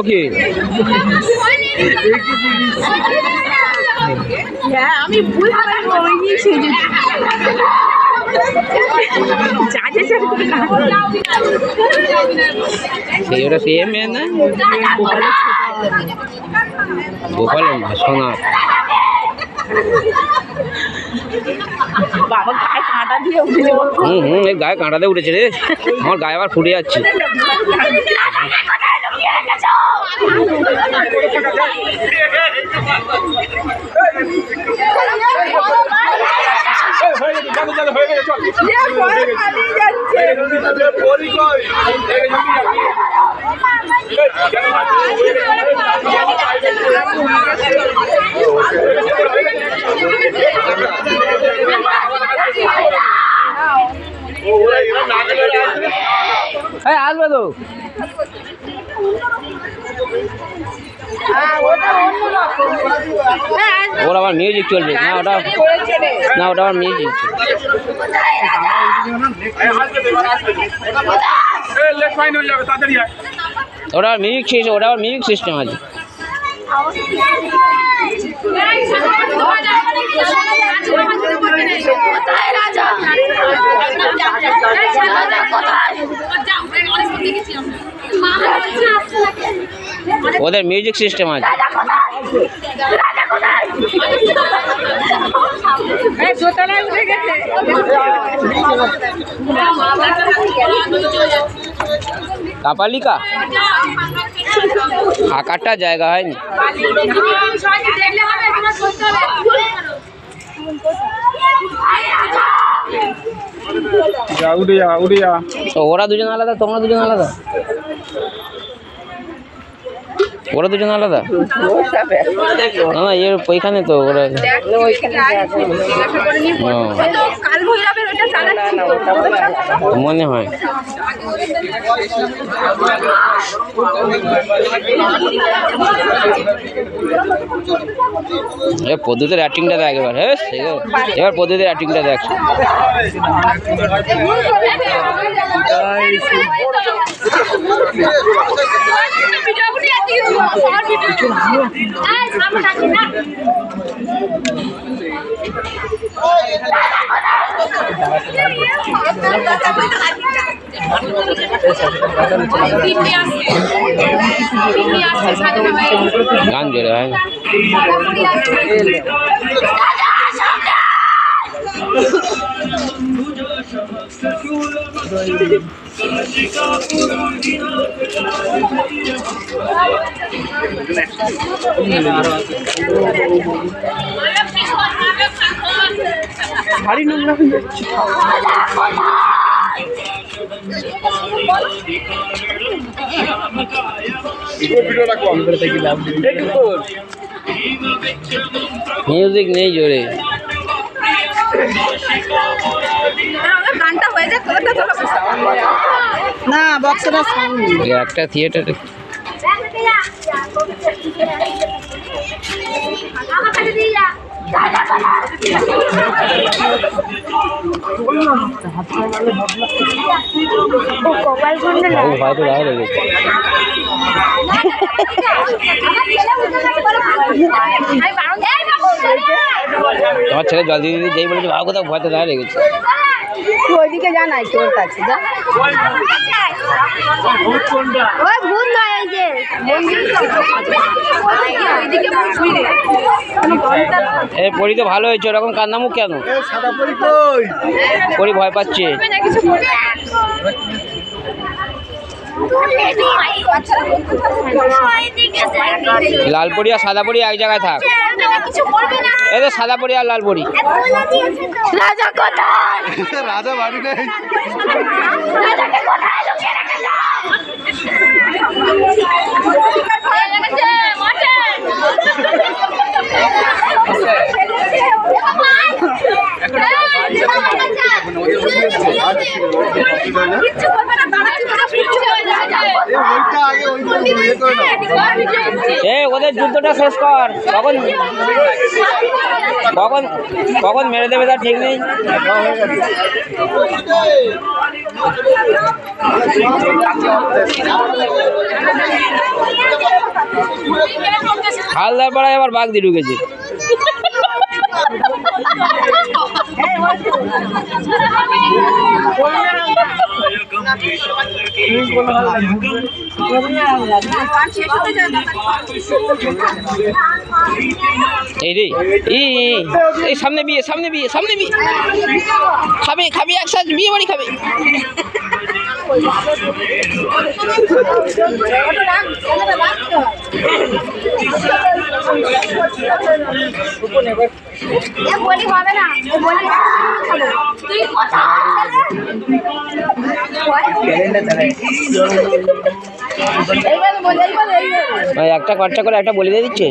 ওকে আমি ভুল ওটা সেম না গোপাল সোনার বাবা গায়ে কাঁটা দিয়ে উঠেছে। এই গায়ে কাঁটা দিয়ে উঠেছে রে, আমার গায়ে আবার ফুটে যাচ্ছে। আসবে তো ওর আবার মিউজিক চলবে না, ওটা না, ওটা আবার মিউজিক ওটা মিউজিক সিস্টেম, ওটা আবার মিউজিক সিস্টেম আছে। ওদের মিউজিক সিস্টেম আছে। কাপালিকা আকারটা জায়গা হয়নি। ওরা দুজন আলাদা, তোমরা দুজন আলাদা, ওরা দুজন আলাদা না না, এর ওইখানে তো ওরা মনে হয়। পদ্ধতির অ্যাক্টিংটা দেখ এবার। হ্যাঁ এবার পদ্ধতির অ্যাক্টিংটা দেখ। গান জোরে হয় না। ভারী নোংরা হয়ে যাচ্ছে। মিউজিক নেই জোরে, গানটা হয়ে যায় না, বক্সটা একটা থিয়েটারে হয়তো গায়ে লেগেছে। তোমার ছেলে জল দিয়ে দিদি যেই বলেছে ভালো কোথাও ভয়তে গায়ে লেগেছে। ওইদিকে জানাই তোর কাছে যা। এই পরি তো ভালো হয়েছে, ওরকম কান্নামুখ কেন? পরি ভয় পাচ্ছে। লাল পরি আর সাদা পরি এক জায়গায় থাক। এই তো সাদা পরি আর লাল পরি। রাজা কোথায়? রাজা বাড়ি নেই। ওইটা আগে ওদের যুদ্ধটা শেষ কর। কখন কখন কখন মেরে দেবে তার ঠিক নেই। হালদার পাড়ায় আবার বাঘ দিয়ে ঢুকেছে। এই রে এই সামনে বিয়ে সামনে বিয়ে সামনে বিয়ে খাবে খাবে একসাথে বিয়ে বাড়ি খাবে। একটা খরচা করে একটা বলে দিয়ে দিচ্ছে।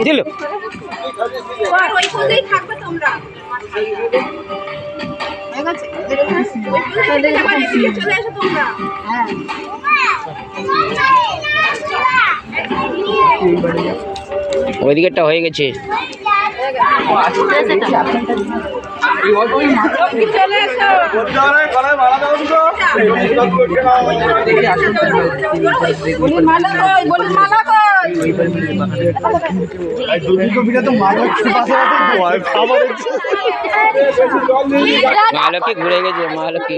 দিল ওইদিকেরটা হয়ে গেছে। মালকি ঘুরে গেছে মালকি।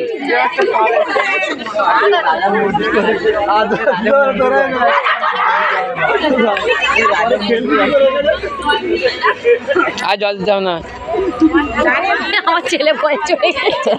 আর জল দিতাম না, আমার ছেলে ভয় চলে গেছে।